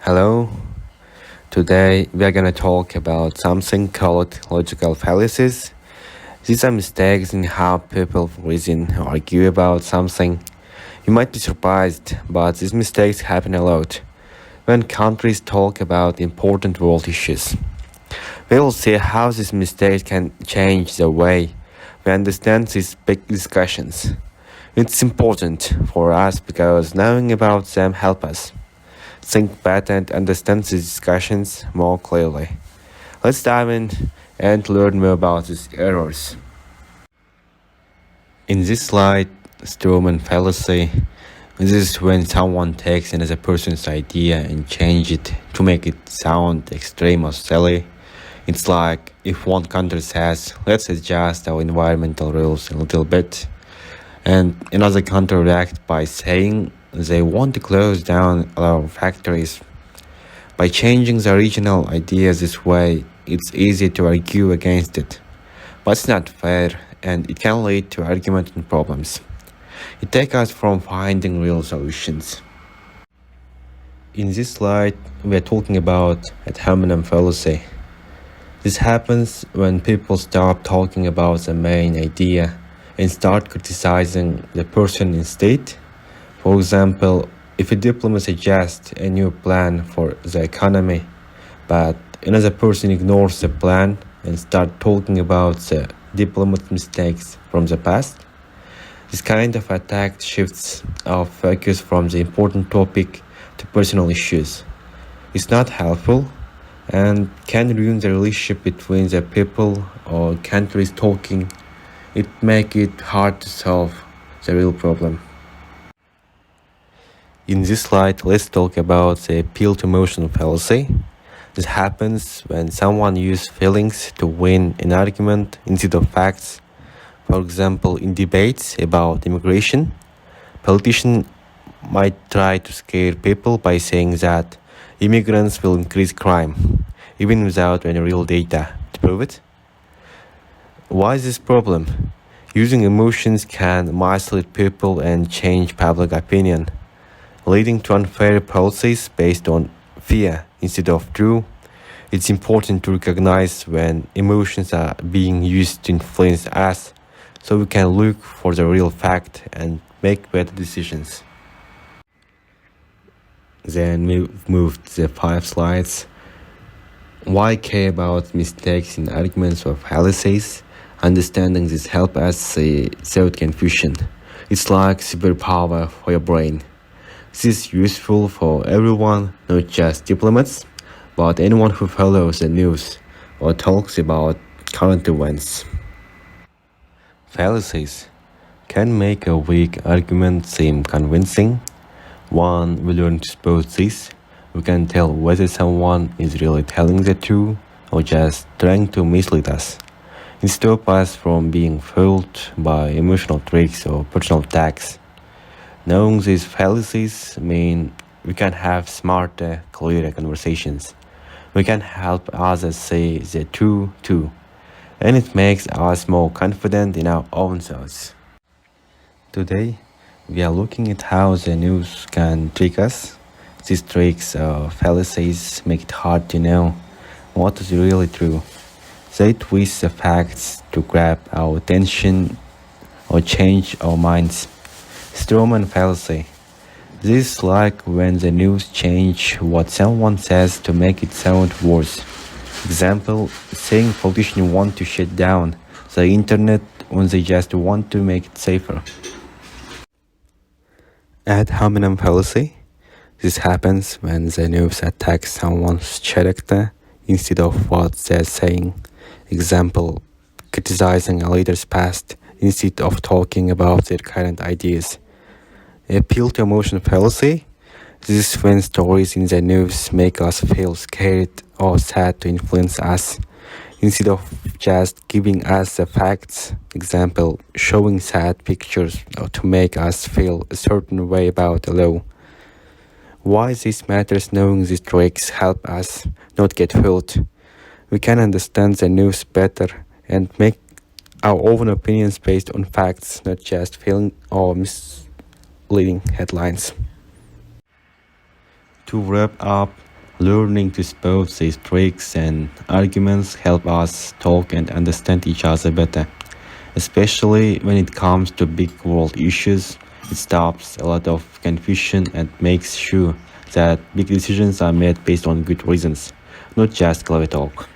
Hello, today we are gonna talk about something called logical fallacies. These are mistakes in how people reason or argue about something. You might be surprised, but these mistakes happen a lot when countries talk about important world issues. We will see how these mistakes can change the way we understand these big discussions. It's important for us because knowing about them help us think better and understand these discussions more clearly. Let's dive in and learn more about these errors. In this slide, Stroman fallacy. This is when someone takes another person's idea and change it to make it sound extreme or silly. It's like if one country says, let's adjust our environmental rules a little bit, and another country reacts by saying they want to close down our factories. By changing the original idea this way, it's easy to argue against it. But it's not fair, and it can lead to argument and problems. It takes us from finding real solutions. In this slide, we are talking about ad hominem fallacy. This happens when people stop talking about the main idea and start criticizing the person instead. For example, if a diplomat suggests a new plan for the economy, but another person ignores the plan and starts talking about the diplomat mistakes from the past, this kind of attack shifts our focus from the important topic to personal issues. It's not helpful and can ruin the relationship between the people or countries talking. It makes it hard to solve the real problem. In this slide, let's talk about the appeal to emotion fallacy. This happens when someone uses feelings to win an argument instead of facts. For example, in debates about immigration, politicians might try to scare people by saying that immigrants will increase crime, even without any real data to prove it. Why is this problem? Using emotions can mislead people and change public opinion, leading to unfair policies based on fear instead of truth. It's important to recognize when emotions are being used to influence us so we can look for the real fact and make better decisions. Then we've moved the 5 slides. Why care about mistakes in arguments or fallacies? Understanding this helps us sort confusion. It's like superpower for your brain. This is useful for everyone, not just diplomats, but anyone who follows the news or talks about current events. Fallacies can make a weak argument seem convincing. When we learn to spot this, we can tell whether someone is really telling the truth or just trying to mislead us. It stops us from being fooled by emotional tricks or personal attacks. Knowing these fallacies mean we can have smarter, clearer conversations. We can help others say the truth too, and it makes us more confident in our own thoughts. Today, we are looking at how the news can trick us. These tricks or fallacies make it hard to know what is really true. They twist the facts to grab our attention or change our minds. Stroman fallacy. This is like when the news change what someone says to make it sound worse. Example, saying politicians want to shut down the internet when they just want to make it safer. Ad hominem fallacy. This happens when the news attacks someone's character instead of what they're saying. Example, criticizing a leader's past instead of talking about their current ideas. Appeal to emotion fallacy. This is when stories in the news make us feel scared or sad to influence us, instead of just giving us the facts. Example, showing sad pictures or to make us feel a certain way about the law. Why this matters? Knowing these tricks help us not get fooled. We can understand the news better and make our own opinions based on facts, not just feeling or misleading headlines. To wrap up, Learning to spot these tricks and arguments help us talk and understand each other better. Especially when it comes to big world issues, it stops a lot of confusion and makes sure that big decisions are made based on good reasons, not just clever talk.